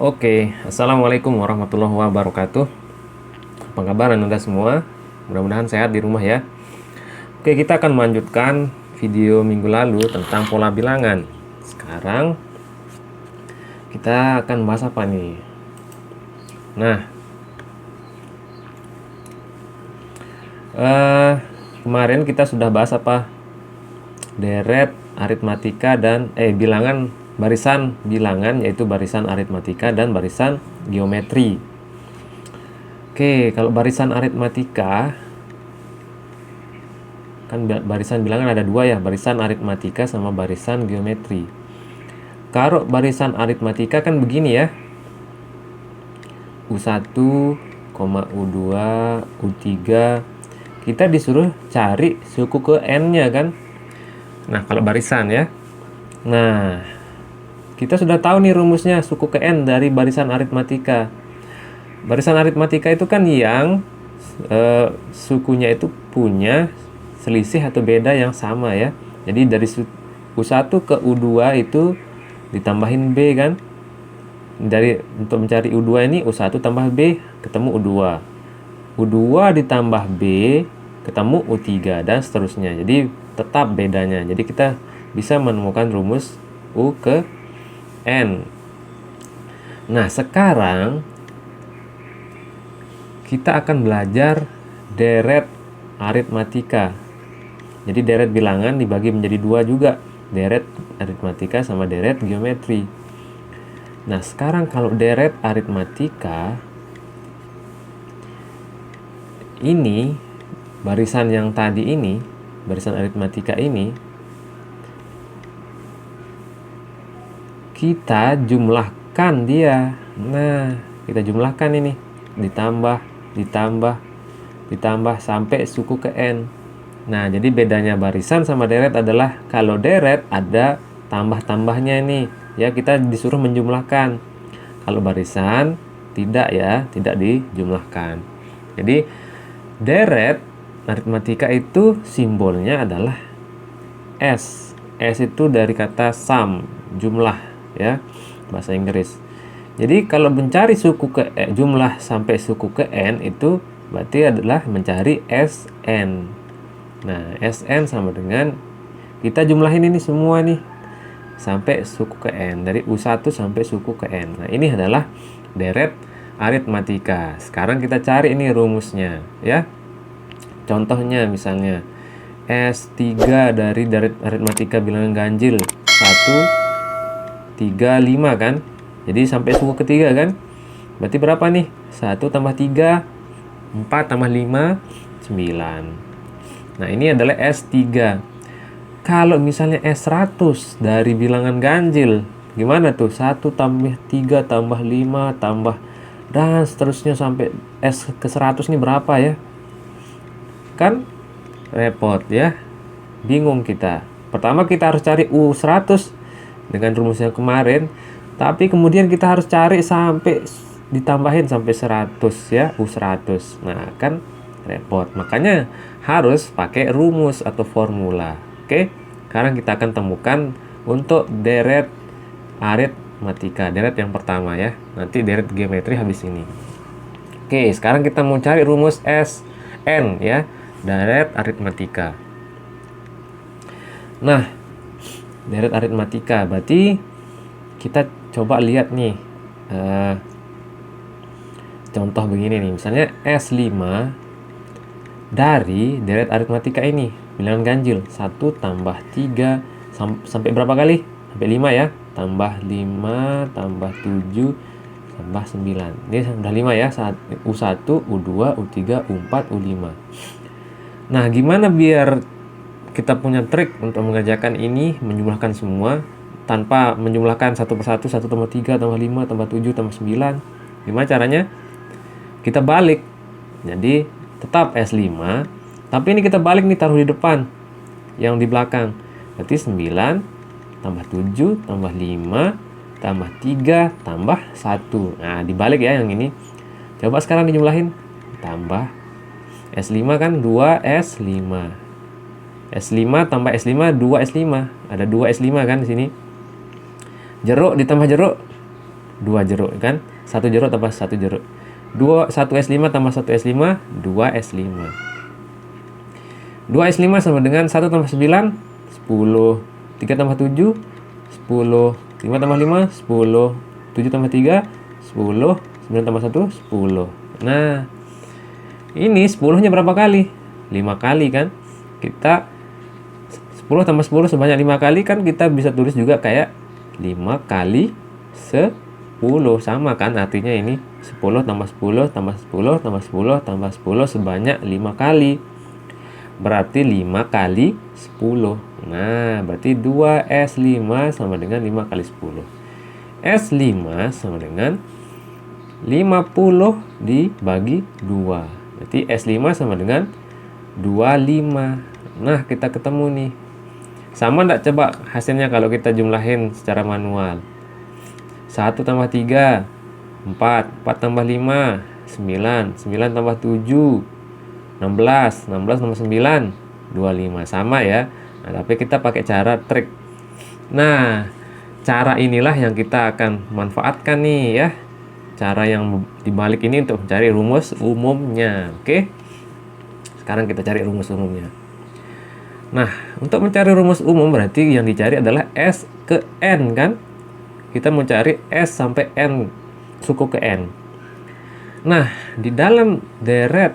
Oke, Assalamualaikum warahmatullahi wabarakatuh. Apa kabar Anda semua? Mudah-mudahan sehat di rumah ya. Oke, kita akan melanjutkan video minggu lalu tentang pola bilangan. Sekarang kita akan bahas apa nih? Nah, kemarin kita sudah bahas apa? Deret, aritmatika, dan bilangan, barisan bilangan, yaitu barisan aritmatika dan barisan geometri. Oke, kalau barisan aritmatika kan barisan bilangan ada dua ya, barisan aritmatika sama barisan geometri. Kalau barisan aritmatika kan begini ya, U1, U2, U3, kita disuruh cari suku ke N-nya kan. Nah, kalau barisan ya. Nah, kita sudah tahu nih rumusnya suku ke N dari barisan aritmatika. Barisan aritmatika itu kan yang sukunya itu punya selisih atau beda yang sama ya. Jadi dari U1 ke U2 itu ditambahin B kan. Untuk mencari U2 ini U1 tambah B ketemu U2. U2 ditambah B ketemu U3 dan seterusnya. Jadi tetap bedanya. Jadi kita bisa menemukan rumus U ke N. Nah, sekarang kita akan belajar deret aritmatika. Jadi deret bilangan dibagi menjadi dua juga, deret aritmatika sama deret geometri. Nah, sekarang kalau deret aritmatika ini, barisan yang tadi ini, barisan aritmatika ini, kita jumlahkan dia. Nah, kita jumlahkan ini, ditambah sampai suku ke N. Nah, jadi bedanya barisan sama deret adalah kalau deret ada tambah-tambahnya ini ya, kita disuruh menjumlahkan. Kalau barisan tidak ya, tidak dijumlahkan. Jadi deret aritmatika itu simbolnya adalah S. S itu dari kata sum, jumlah ya, bahasa Inggris. Jadi kalau mencari suku ke jumlah sampai suku ke N itu berarti adalah mencari Sn. Nah, Sn sama dengan kita jumlahin ini semua nih sampai suku ke N, dari U1 sampai suku ke N. Nah, ini adalah deret aritmatika. Sekarang kita cari ini rumusnya ya. Contohnya misalnya S3 dari deret aritmatika bilangan ganjil 1, 3, 5 kan. Jadi sampai suku ketiga kan. Berarti berapa nih? 1 tambah 3, 4 tambah 5, 9. Nah, ini adalah S3. Kalau misalnya S100 dari bilangan ganjil, gimana tuh? 1 tambah 3 tambah 5 tambah dan seterusnya sampai S ke 100 ini berapa ya? Kan repot ya. Bingung kita. Pertama kita harus cari U100 dengan rumusnya kemarin, tapi kemudian kita harus cari sampai ditambahin sampai 100 ya, U100. Nah, kan repot. Makanya harus pakai rumus atau formula. Oke, sekarang kita akan temukan untuk deret aritmatika, deret yang pertama ya. Nanti deret geometri habis ini. Oke, sekarang kita mau cari rumus Sn ya, deret aritmatika. Nah, deret aritmatika berarti kita coba lihat nih contoh begini nih, misalnya S5 dari deret aritmatika ini bilangan ganjil 1 tambah 3 sampai berapa kali? Sampai 5 ya, tambah 5 tambah 7 tambah 9. Ini sudah 5 ya, U1, U2, U3, U4, U5. Nah, gimana biar kita punya trik untuk mengerjakan ini, menjumlahkan semua tanpa menjumlahkan satu persatu, 1 tambah 3 tambah 5 tambah 7 tambah 9. Gimana caranya? Kita balik. Jadi tetap S5, tapi ini kita balik nih, taruh di depan yang di belakang. Berarti 9 tambah 7 tambah 5 tambah 3 tambah 1. Nah, dibalik ya yang ini. Coba sekarang dijumlahin. Tambah S5 kan 2S5. S5 tambah S5 2S5. Ada 2S5 kan di sini. Jeruk ditambah jeruk 2 jeruk kan. 1 jeruk tambah 1 jeruk. 1 S5 tambah 1 S5, 2 S5. 2 S5 sama dengan 1 tambah 9, 10. 3 tambah 7, 10. 5 tambah 5, 10. 7 tambah 3, 10. 9 tambah 1, 10. Nah, ini 10-nya berapa kali? 5 kali kan? Kita 10 tambah 10 sebanyak 5 kali kan kita bisa tulis juga kayak 5 kali 10. Sama kan artinya ini 10 tambah 10 tambah 10 tambah 10 tambah 10 sebanyak 5 kali. Berarti 5 kali 10. Nah, berarti 2S5 sama dengan 5 kali 10. S5 sama dengan 50 dibagi 2. Berarti S5 sama dengan 25. Nah, kita ketemu nih. Sama enggak coba hasilnya kalau kita jumlahin secara manual? 1 tambah 3, 4. 4 tambah 5, 9. 9 tambah 7, 16. 16 tambah 9, 25. Sama ya. Nah, tapi kita pakai cara trik. Nah, cara inilah yang kita akan manfaatkan nih ya. Cara yang dibalik ini untuk mencari rumus umumnya. Oke. Sekarang kita cari rumus umumnya. Nah, untuk mencari rumus umum berarti yang dicari adalah S ke N kan? Kita mau cari S sampai N, suku ke N. Nah, di dalam deret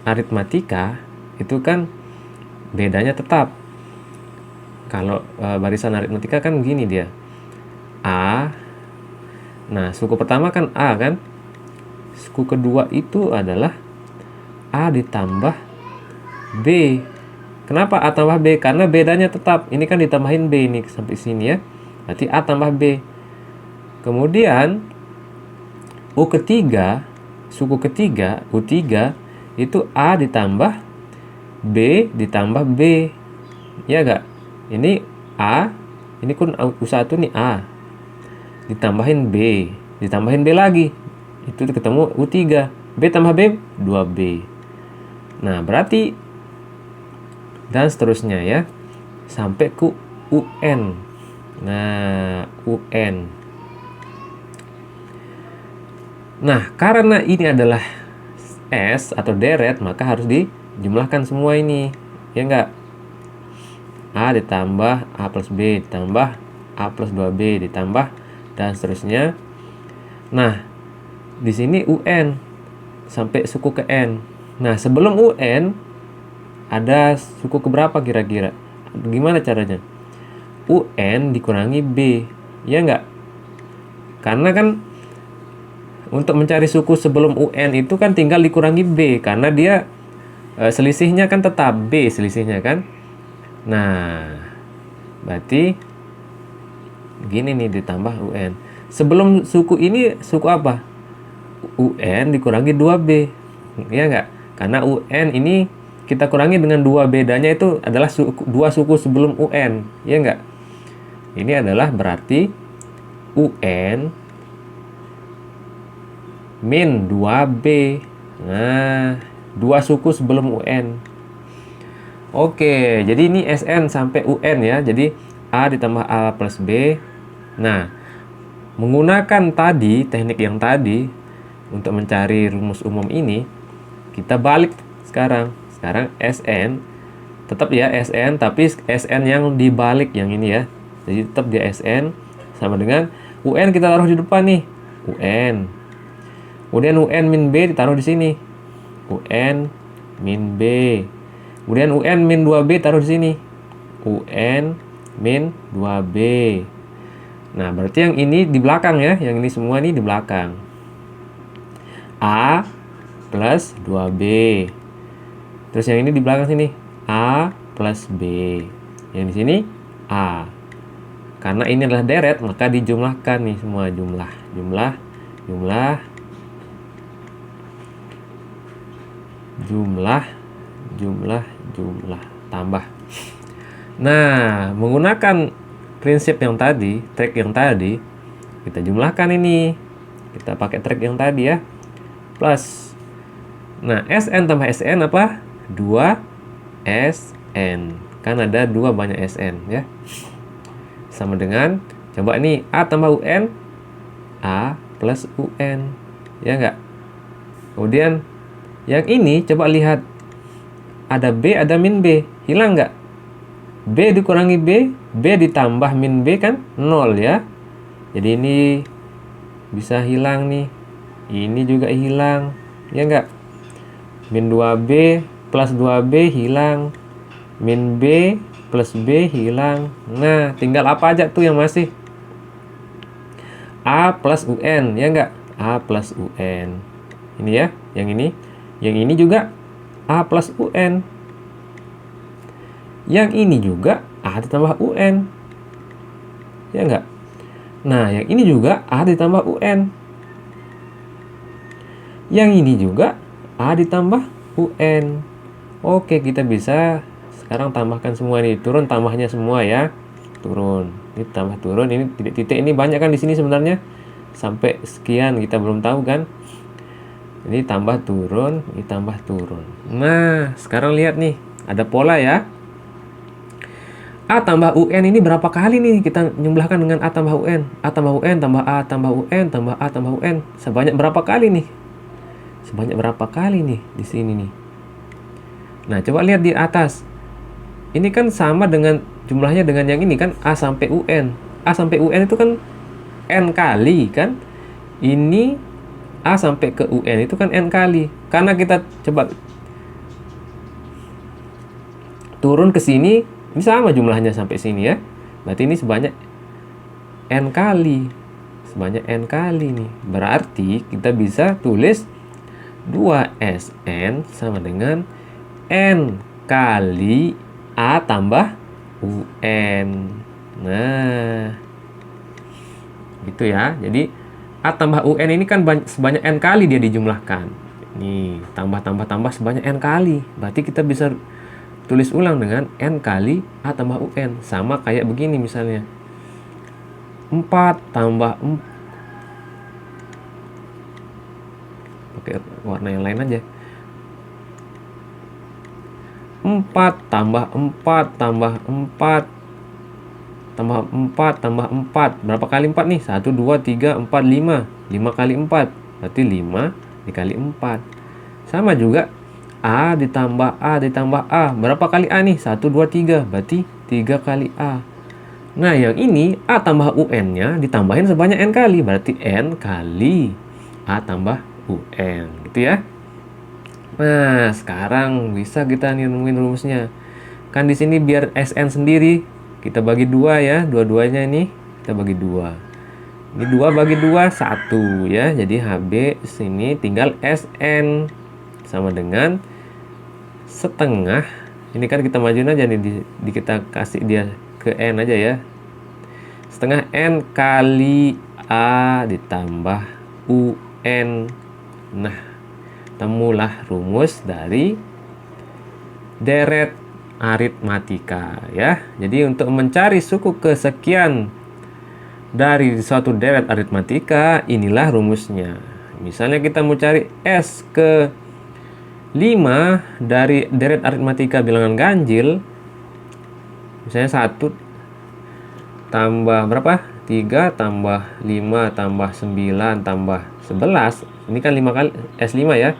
aritmatika itu kan bedanya tetap. Kalau barisan aritmatika kan gini dia. A. Nah, suku pertama kan A kan? Suku kedua itu adalah A ditambah B. Kenapa A tambah B? Karena bedanya tetap. Ini kan ditambahin B ini sampai sini ya. Berarti A tambah B. Kemudian U ketiga, suku ketiga, U3 itu A ditambah B ditambah B. Ya enggak? Ini A, ini kan U1 nih A. Ditambahin B, ditambahin B lagi. Itu ketemu U3. B tambah B, 2B. Nah, berarti dan seterusnya ya. Sampai ke UN. Nah, UN. Nah, karena ini adalah S atau deret, maka harus dijumlahkan semua ini. Ya enggak? A ditambah A plus B ditambah A plus 2B ditambah dan seterusnya. Nah, di sini UN sampai suku ke N. Nah, sebelum UN ada suku keberapa kira-kira? Gimana caranya? UN dikurangi B. Ya enggak? Karena kan untuk mencari suku sebelum UN itu kan tinggal dikurangi B. Karena dia selisihnya kan tetap B selisihnya kan. Nah, berarti gini nih ditambah UN. Sebelum suku ini suku apa? UN dikurangi 2B. Ya enggak? Karena UN ini kita kurangi dengan 2, bedanya itu adalah dua suku sebelum UN. Ya enggak? Ini adalah berarti UN min 2B. Nah, dua suku sebelum UN. Oke, jadi ini SN sampai UN ya. Jadi A ditambah A plus B. Nah, menggunakan tadi, teknik yang tadi untuk mencari rumus umum ini, kita balik sekarang. Sekarang SN, tetap ya SN, tapi SN yang dibalik yang ini ya. Jadi tetap dia SN sama dengan UN kita taruh di depan nih. UN. Kemudian UN min B ditaruh di sini. UN min B. Kemudian UN min 2B taruh di sini. UN min 2B. Nah, berarti yang ini di belakang ya. Yang ini semua ini di belakang. A plus 2B. Terus yang ini di belakang sini. A plus B. Yang di sini A. Karena ini adalah deret, maka dijumlahkan nih semua jumlah. Jumlah. Tambah. Nah, menggunakan prinsip yang tadi, trik yang tadi, kita jumlahkan ini. Kita pakai trik yang tadi ya. Plus. Nah, SN tambah SN apa? 2SN. Kan ada 2 banyak SN ya. Sama dengan, coba nih A tambah UN. A plus UN. Ya enggak? Kemudian yang ini coba lihat. Ada B, ada min B. Hilang nggak? B dikurangi B, B ditambah min B kan 0 ya. Jadi ini bisa hilang nih. Ini juga hilang. Ya nggak? Min 2B plus 2B hilang. Min B plus B hilang. Nah, tinggal apa aja tuh yang masih? A plus UN, ya nggak? A plus UN. Ini ya, yang ini. Yang ini juga A plus UN. Yang ini juga A ditambah UN. Ya enggak? Nah, yang ini juga A ditambah UN. Yang ini juga A ditambah UN. Oke, kita bisa sekarang tambahkan semua nih. Turun tambahnya semua ya. Turun. Ini tambah turun. Ini titik-titik ini banyak kan di sini sebenarnya. Sampai sekian kita belum tahu kan. Ini tambah turun, ini tambah turun. Nah, sekarang lihat nih, ada pola ya. A tambah UN ini berapa kali nih kita jumlahkan dengan A tambah UN? A tambah UN tambah A tambah UN tambah A tambah UN. Sebanyak berapa kali nih? Sebanyak berapa kali nih di sini nih? Nah, coba lihat di atas. Ini kan sama dengan jumlahnya dengan yang ini kan A sampai UN. A sampai UN itu kan N kali kan? Ini A sampai ke UN itu kan N kali. Karena kita coba turun ke sini, ini sama jumlahnya sampai sini ya. Berarti ini sebanyak N kali. Sebanyak N kali nih. Berarti kita bisa tulis 2SN sama dengan N kali A tambah UN. Nah, gitu ya. Jadi A tambah UN ini kan sebanyak N kali dia dijumlahkan. Nih, tambah sebanyak N kali. Berarti kita bisa tulis ulang dengan N kali A tambah UN. Sama kayak begini misalnya. 4 tambah 4. Pakai warna yang lain aja. 4 tambah 4 tambah 4 tambah 4 tambah 4. Berapa kali 4 nih? 1, 2, 3, 4, 5. 5 kali 4. Berarti 5 dikali 4. Sama juga A ditambah A ditambah A. Berapa kali A nih? 1, 2, 3. Berarti 3 kali A. Nah, yang ini A tambah UN-nya ditambahin sebanyak N kali. Berarti N kali A tambah UN. Gitu ya. Nah, sekarang bisa kita nemuin rumusnya. Kan di sini biar SN sendiri kita bagi 2 ya, dua-duanya ini kita bagi 2. Ini 2 bagi 2 1 ya. Jadi HB sini tinggal SN sama dengan setengah. Ini kan kita majuin aja nih kita kasih dia ke N aja ya. Setengah N kali A ditambah UN. Nah, temulah rumus dari deret aritmatika ya. Jadi untuk mencari suku kesekian dari suatu deret aritmatika, inilah rumusnya. Misalnya kita mau cari S ke 5 dari deret aritmatika bilangan ganjil. Misalnya 1 tambah berapa? 3 tambah 5 tambah 9 tambah 11. Ini kan 5 kali S5 ya.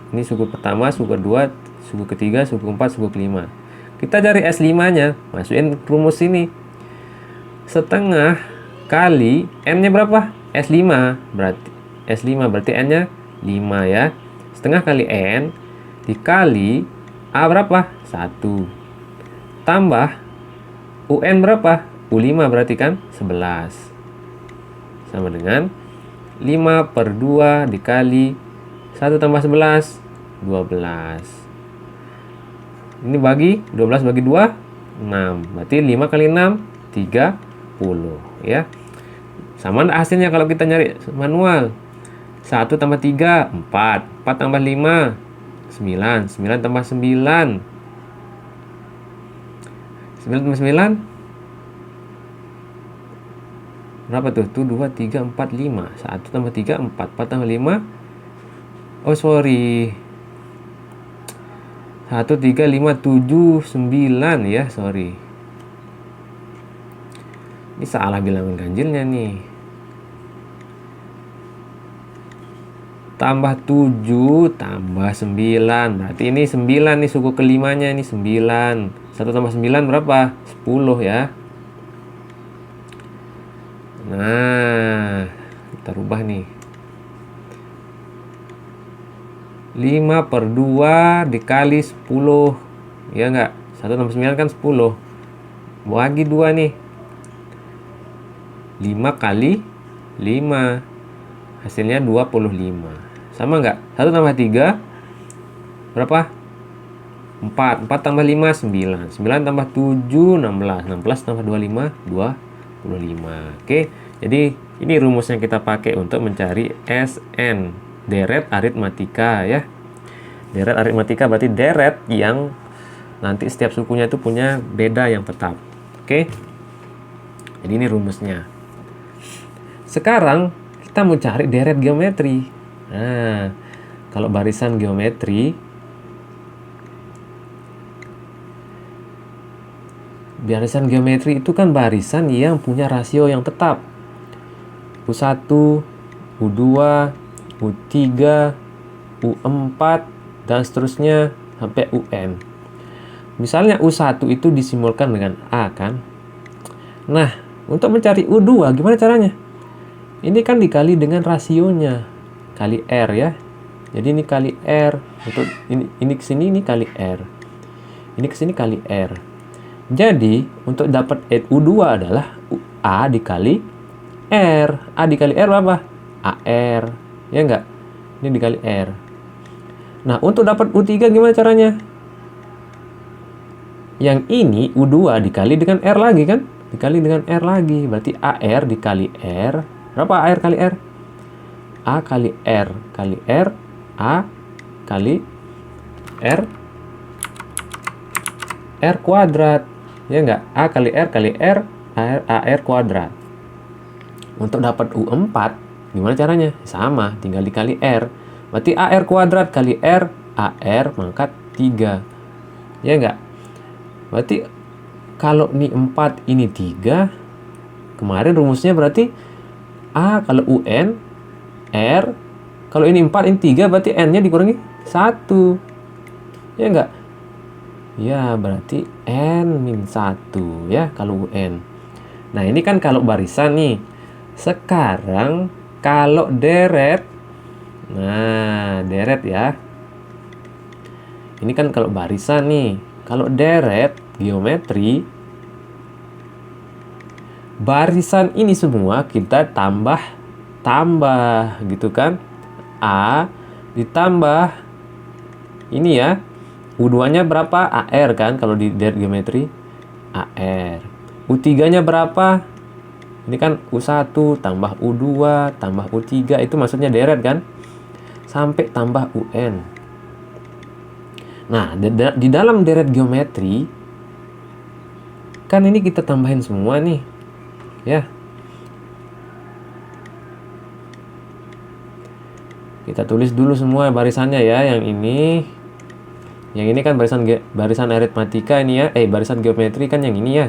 Ini suku pertama, suku kedua, suku ketiga, suku keempat, suku kelima. Kita cari S5-nya, masukin rumus ini. Setengah kali N-nya berapa? S5. Berarti N-nya 5 ya. Setengah kali N dikali A berapa? 1. Tambah UN berapa? U5 berarti kan 11. Sama dengan 5 per 2 dikali 1 tambah 11, 12. Ini bagi 12 bagi 2 6. Berarti 5 kali 6 30 ya. Sama hasilnya kalau kita nyari manual. 1 tambah 3 4. 4 tambah 5 9. 9 tambah 9 9 tambah 9 berapa tuh? Tuh 2 3 4 5. 1 tambah 3 4. 4 tambah 5. Oh sorry. 1, 3, 5, 7, 9 ya, sorry. Ini salah bilangan ganjilnya nih. tambah 7 tambah 9. Berarti ini 9 nih suku kelimanya, ini 9. 1 tambah 9 berapa? 10 ya. Nah, kita rubah nih. 5/2 dikali 10. Ya enggak? 1 tambah 9 kan 10. Bagi 2 nih. 5 kali 5. Hasilnya 25. Sama enggak? 1 tambah 3 berapa? 4. 4 tambah 5 9. 9 tambah 7 16. 16 tambah 25 25. Oke. Jadi ini rumusnya kita pakai untuk mencari SN, deret aritmatika ya. Deret aritmatika berarti deret yang nanti setiap sukunya itu punya beda yang tetap. Oke. Jadi ini rumusnya. Sekarang kita mau cari deret geometri. Nah, kalau barisan geometri, itu kan barisan yang punya rasio yang tetap. U1, U2, U3, U4, dan seterusnya sampai UN. Misalnya U1 itu disimbolkan dengan A kan. Nah, untuk mencari U2 gimana caranya? Ini kan dikali dengan rasionya. Kali R ya. Jadi ini kali R. Untuk ini ke sini ini kali R. Ini ke sini kali R. Jadi, untuk dapat U2 adalah A dikali R. A dikali R berapa? AR. Ya enggak? Ini dikali R. Nah, untuk dapat U3 gimana caranya? Yang ini U2 dikali dengan R lagi kan? Dikali dengan R lagi. Berarti AR dikali R. Berapa AR kali R? A kali R kali R. A kali R. R kuadrat. Ya enggak? A kali R kali R. AR kuadrat. Untuk dapat U4, gimana caranya? Sama, tinggal dikali R. Berarti AR kuadrat kali R. AR pangkat 3. Ya enggak? Berarti kalau ini 4, ini 3. Kemarin rumusnya berarti A kalau UN, R. Kalau ini 4, ini 3, berarti N-nya dikurangi 1. Ya enggak? Ya, berarti N-1 ya kalau UN. Nah, ini kan kalau barisan nih. Sekarang kalau deret. Nah, deret ya. Ini kan kalau barisan nih. Kalau deret geometri, barisan ini semua kita tambah gitu kan. A ditambah ini ya. U2-nya berapa? AR kan kalau di deret geometri. AR. U3-nya berapa? Ini kan U1 tambah U2 tambah U3, itu maksudnya deret kan? Sampai tambah UN. Nah, di dalam deret geometri kan ini kita tambahin semua nih. Ya. Kita tulis dulu semua barisannya ya, yang ini. Yang ini kan barisan aritmatika ini ya. Barisan geometri kan yang ini ya.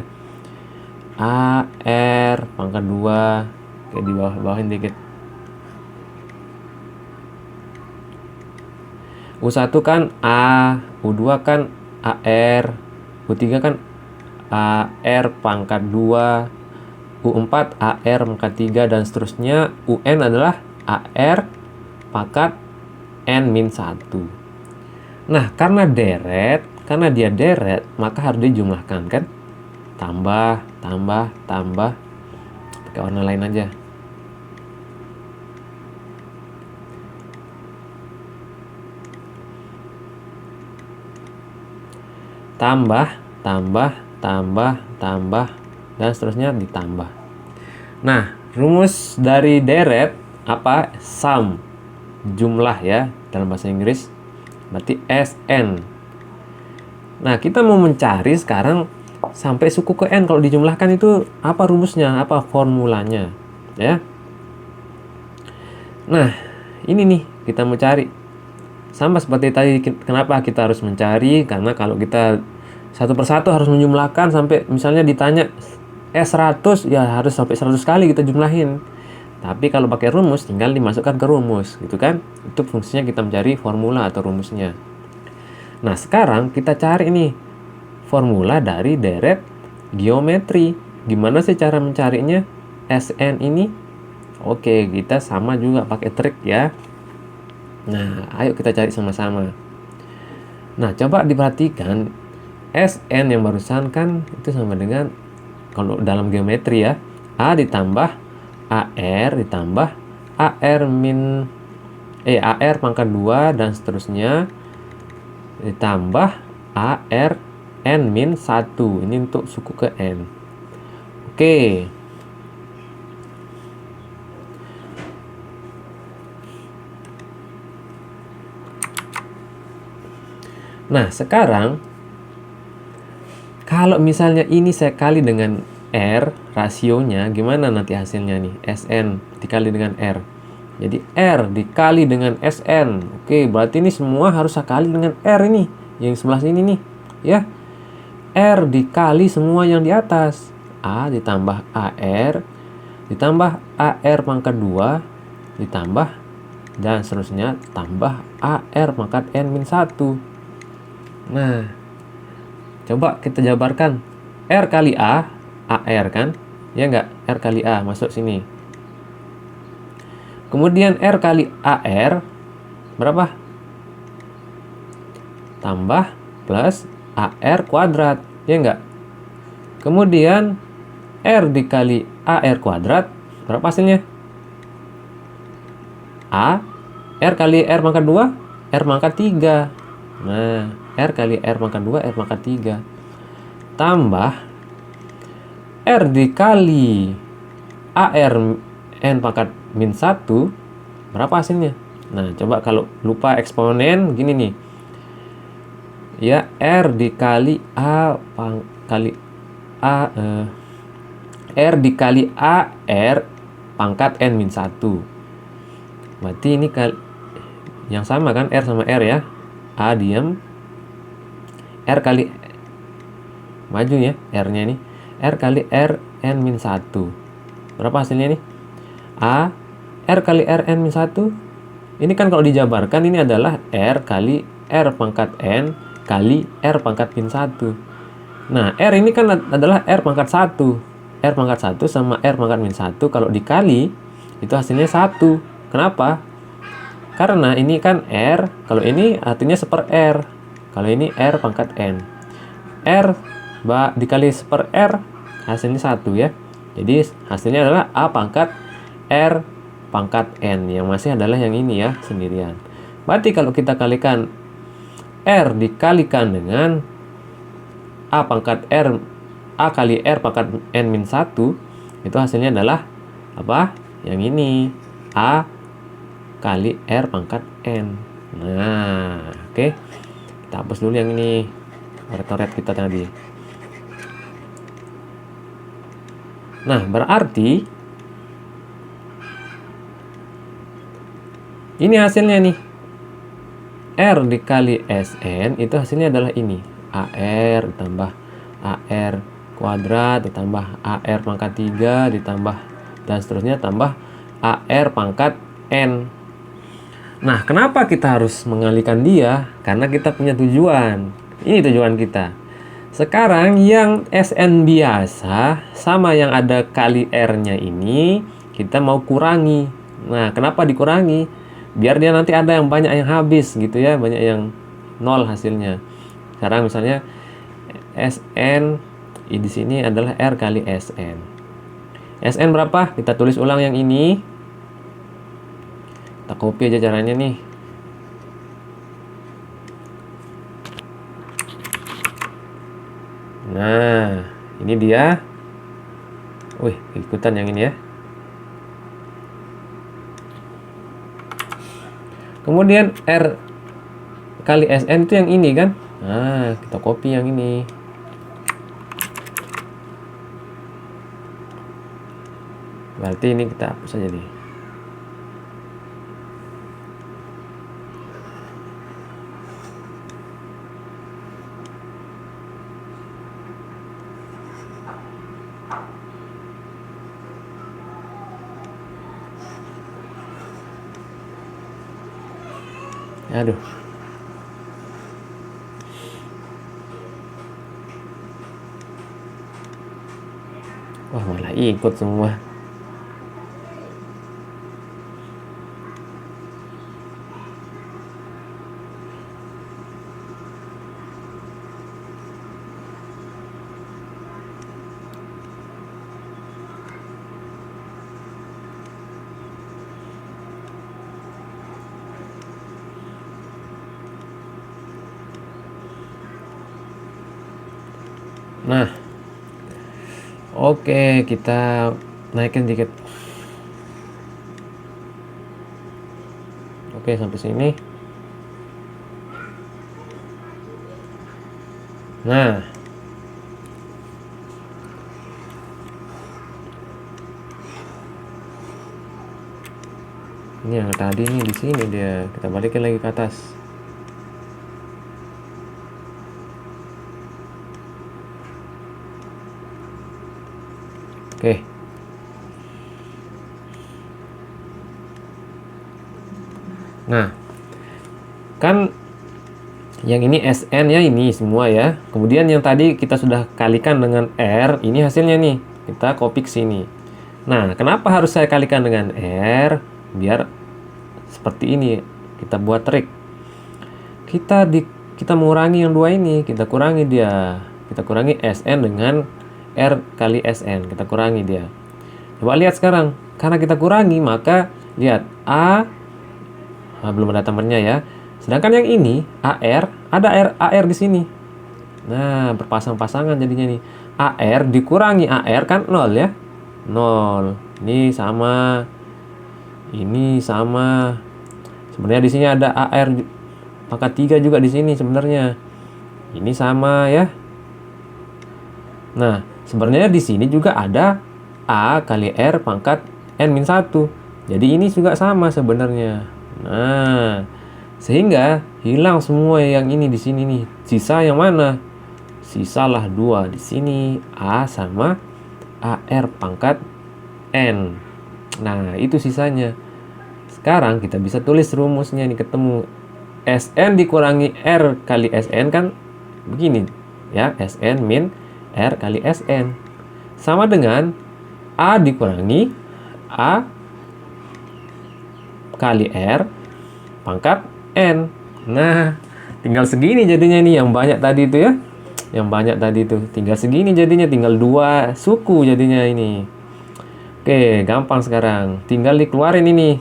A, R, pangkat 2. Oke, di bawahin dikit. U1 kan A, U2 kan AR, U3 kan AR pangkat 2, U4 AR pangkat 3, dan seterusnya. UN adalah AR pangkat N-1. Nah, karena dia deret, maka harus dijumlahkan kan? Tambah. Pakai warna lain aja. Tambah, dan seterusnya ditambah. Nah, rumus dari deret apa? Sum, jumlah ya dalam bahasa Inggris. Berarti SN. Nah, kita mau mencari sekarang sampai suku ke N. Kalau dijumlahkan itu apa rumusnya? Apa formulanya? Ya. Nah, ini nih kita mau cari. Sama seperti tadi, kenapa kita harus mencari? Karena kalau kita satu persatu harus menjumlahkan sampai misalnya ditanya S100, ya harus sampai 100 kali kita jumlahin. Tapi kalau pakai rumus tinggal dimasukkan ke rumus, gitu kan? Itu fungsinya kita mencari formula atau rumusnya. Nah, sekarang kita cari nih formula dari deret geometri. Gimana sih cara mencarinya? Sn ini? Oke, kita sama juga pakai trik ya. Nah, ayo kita cari sama-sama. Nah, coba diperhatikan Sn yang barusan kan itu sama dengan, kalau dalam geometri ya, A ditambah AR ditambah AR min AR pangkat 2 dan seterusnya ditambah AR N min 1. Ini untuk suku ke N. Oke. Nah, sekarang kalau misalnya ini saya kali dengan R, rasionya gimana nanti hasilnya nih? Sn dikali dengan R. Jadi R dikali dengan Sn. Oke, berarti ini semua harus saya kali dengan R ini. Yang sebelah sini nih. Ya. R dikali semua yang di atas. A ditambah AR ditambah AR pangkat 2 ditambah dan seterusnya tambah AR pangkat N min 1. Nah, coba kita jabarkan. R kali A, AR kan? Ya enggak? R kali A masuk sini. Kemudian R kali AR berapa? Tambah plus AR kuadrat. Ya enggak? Kemudian R dikali AR kuadrat berapa hasilnya? A R kali R pangkat 2 R pangkat 3. Nah, R kali R pangkat 2 R pangkat 3 tambah R dikali AR N pangkat min 1 berapa hasilnya? Nah, coba kalau lupa eksponen gini nih. Ya, R dikali A kali A R dikali AR pangkat N min 1. Berarti ini yang sama kan, R sama R ya. A diam. R kali maju ya, R-nya ini. R kali R N min 1. Berapa hasilnya nih? A R kali R N min 1. Ini kan kalau dijabarkan ini adalah R kali R pangkat N kali R pangkat min 1. Nah, R ini kan adalah R pangkat 1. R pangkat 1 sama R pangkat min 1 kalau dikali itu hasilnya 1. Kenapa? Karena ini kan R, kalau ini artinya seper R. Kalau ini R pangkat N. R dikali seper R, hasilnya 1 ya. Jadi hasilnya adalah A pangkat R pangkat N. Yang masih adalah yang ini ya, sendirian. Berarti kalau kita kalikan R dikalikan dengan A pangkat R, A kali R pangkat N min 1, itu hasilnya adalah apa? Yang ini, A kali R pangkat N. Nah, oke. Kita hapus dulu yang ini, coret-coret kita tadi. Nah, berarti ini hasilnya nih. R dikali Sn itu hasilnya adalah ini. AR ditambah AR kuadrat ditambah AR pangkat 3 ditambah dan seterusnya tambah AR pangkat N. Nah, kenapa kita harus mengalihkan dia? Karena kita punya tujuan. Ini tujuan kita. Sekarang yang Sn biasa sama yang ada kali R-nya ini kita mau kurangi. Nah, kenapa dikurangi? Biar dia nanti ada yang banyak yang habis gitu ya, banyak yang nol hasilnya. Sekarang misalnya Sn di sini adalah R kali Sn. Sn berapa? Kita tulis ulang yang ini. Kita copy aja caranya nih. Nah, ini dia. Wih, ikutan yang ini ya. Kemudian R kali Sn itu yang ini kan. Nah, kita copy yang ini. Berarti ini kita hapus saja nih. Aduh. Wah, malah ikut semua. Nah, oke, kita naikin dikit. Oke, sampai sini. Nah, ini yang tadi nih di sini dia. Kita balikin lagi ke atas. Oke. Nah, kan yang ini SN ya, ini semua ya. Kemudian yang tadi kita sudah kalikan dengan R, ini hasilnya nih. Kita copy ke sini. Nah, kenapa harus saya kalikan dengan R? Biar seperti ini. Kita buat trik. Kita mengurangi yang dua ini, kita kurangi dia. Kita kurangi SN dengan R kali SN, kita kurangi dia. Coba lihat sekarang, karena kita kurangi maka lihat belum ada temannya ya. Sedangkan yang ini AR, ada AR di sini. Nah, berpasang-pasangan jadinya nih. AR dikurangi AR kan 0 ya. 0. Ini sama. Ini sama. Sebenarnya di sini ada AR pangkat 3 juga di sini sebenarnya. Ini sama ya. Nah, sebenarnya di sini juga ada A kali R pangkat N-1. Jadi ini juga sama sebenarnya. Nah, sehingga hilang semua yang ini di sini nih. Sisa yang mana? Sisalah 2 di sini, A sama AR pangkat N. Nah, itu sisanya. Sekarang kita bisa tulis rumusnya nih, ketemu SN dikurangi R kali SN kan begini ya, SN min R kali SN sama dengan A dikurangi A kali R pangkat N. Nah, tinggal segini jadinya nih, yang banyak tadi itu ya. Yang banyak tadi itu tinggal segini jadinya, tinggal 2 suku jadinya ini. Oke, gampang sekarang. Tinggal dikeluarin ini.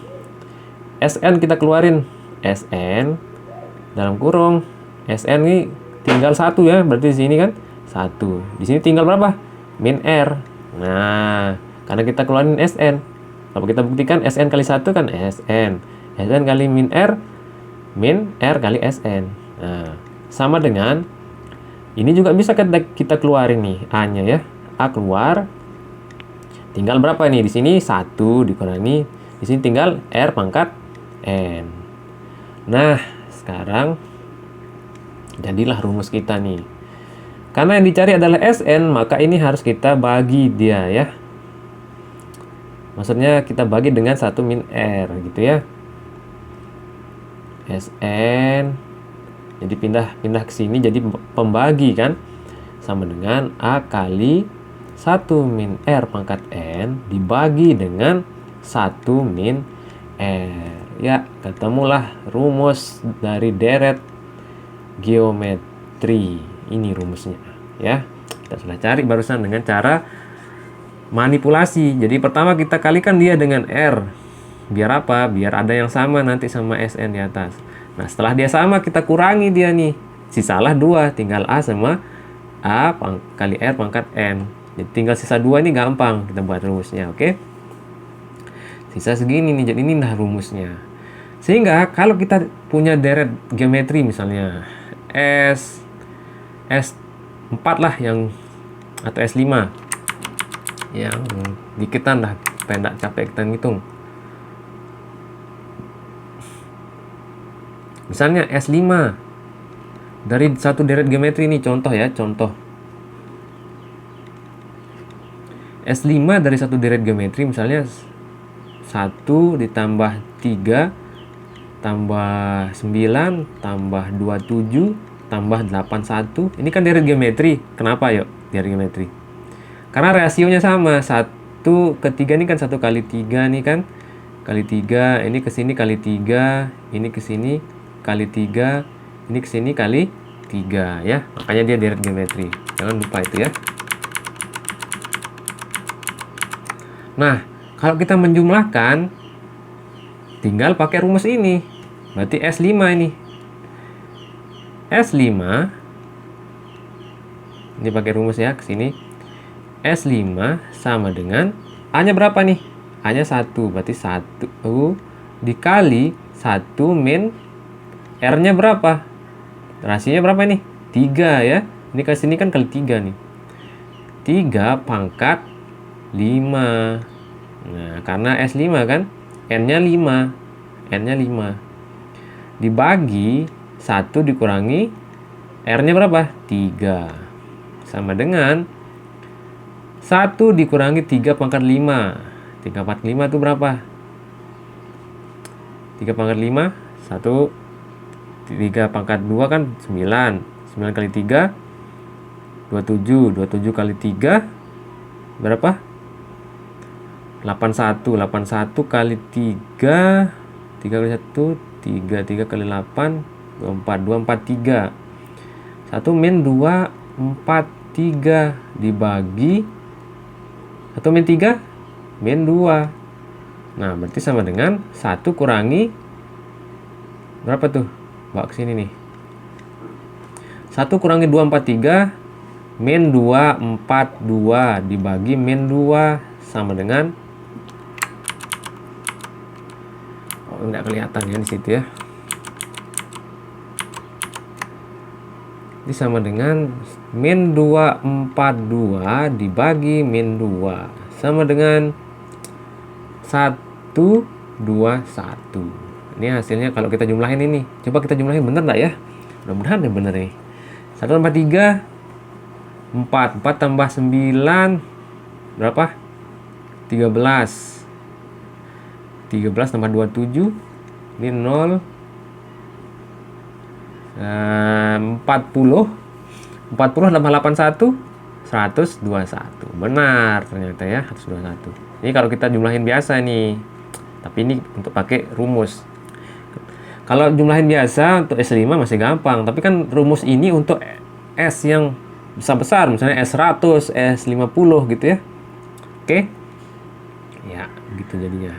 SN kita keluarin. SN dalam kurung SN ini tinggal 1 ya, berarti di sini kan 1. Di sini tinggal berapa? Min R. Nah, karena kita keluarin SN. Kalau kita buktikan SN kali 1 kan SN. SN kali min R kali SN. Nah, sama dengan ini juga bisa kita keluarin nih A-nya ya. A keluar. Tinggal berapa nih? Di sini 1 dikurangi. Di sini tinggal R pangkat N. Nah, sekarang jadilah rumus kita nih. Karena yang dicari adalah SN, maka ini harus kita bagi dia ya. Maksudnya kita bagi dengan 1 min R gitu ya. SN jadi pindah ke sini jadi pembagi kan, sama dengan A kali 1 min R pangkat N dibagi dengan 1 min R. Ya, ketemulah rumus dari deret geometri. Ini rumusnya ya. Kita sudah cari barusan dengan cara manipulasi. Jadi pertama kita kalikan dia dengan R. Biar apa? Biar ada yang sama nanti sama SN di atas. Nah, setelah dia sama kita kurangi dia nih. Sisalah 2, tinggal A sama A kali R pangkat N. Jadi tinggal sisa 2 ini gampang kita buat rumusnya, oke? Sisa segini nih, jadi inilah rumusnya. Sehingga kalau kita punya deret geometri misalnya S4 lah yang, atau S5 yang diketan lah, pendak capek kita ngitung. Misalnya S5 dari satu deret geometri ini, contoh ya, contoh S5 dari satu deret geometri misalnya 1 ditambah 3 tambah 9 tambah 27 tambah 81. Ini kan deret geometri. Kenapa yuk deret geometri? Karena rasionya sama. 1 ke 3 ini kan 1 kali 3 nih kan. Kali 3, ini ke sini kali 3, ini ke sini kali 3, ini ke sini kali 3 ya. Makanya dia deret geometri. Jangan lupa itu ya. Nah, kalau kita menjumlahkan tinggal pakai rumus ini. Berarti S5 ini. S5 ini pakai rumus ya ke sini. S5 sama dengan A-nya berapa nih? A-nya 1, berarti 1 dikali 1 min R-nya berapa? Rasionya berapa nih? 3 ya. Ini ke sini kan kali 3 nih. 3 pangkat 5. Nah, karena S5 kan N-nya 5. N-nya 5. Dibagi 1 dikurangi R-nya berapa? 3. Sama dengan 1 dikurangi 3 pangkat 5. 3 pangkat 5 itu berapa? 3 pangkat 5 1 3 pangkat 2 kan 9. 9 kali 3 27. 27 kali 3 berapa? 81. 81 kali 3 3 kali 1 3. 3 kali 8 24. 243. 1 min 2 43 dibagi 1 min 3 min 2. Nah, berarti sama dengan 1 kurangi berapa tuh? Bawa ke sini nih. 1 kurangi 243 min 242 dibagi min 2 sama dengan enggak kelihatan ya di situ ya. Ini sama dengan min 242 dibagi min 2 sama dengan 121. Ini hasilnya kalau kita jumlahin ini. Coba kita jumlahin bener nggak ya? Mudah-mudahan ya bener nih. 1 tambah 3 4. 4 tambah 9 berapa? 13. 13 tambah 27 ini 0 40. 40 tambah 81 121. Benar ternyata ya, 121. Ini kalau kita jumlahin biasa nih. Tapi ini untuk pakai rumus. Kalau jumlahin biasa untuk S5 masih gampang, tapi kan rumus ini untuk S yang besar-besar, misalnya S100, S50 gitu ya. Oke. Ya, gitu jadinya.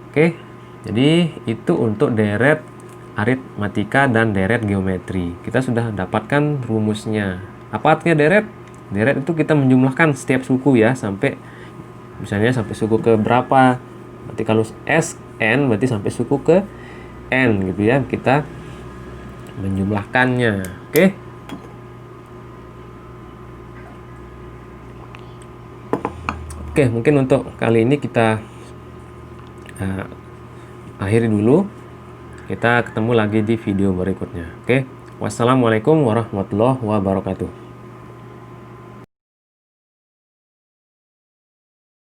Oke, jadi itu untuk deret aritmatika dan deret geometri. Kita sudah dapatkan rumusnya. Apa artinya deret? Deret itu kita menjumlahkan setiap suku ya, sampai misalnya sampai suku ke berapa. Berarti kalau Sn berarti sampai suku ke N gitu ya. Kita menjumlahkannya. Oke. Oke, mungkin untuk kali ini kita akhiri dulu. Kita ketemu lagi di video berikutnya. Oke. Wassalamualaikum warahmatullahi wabarakatuh.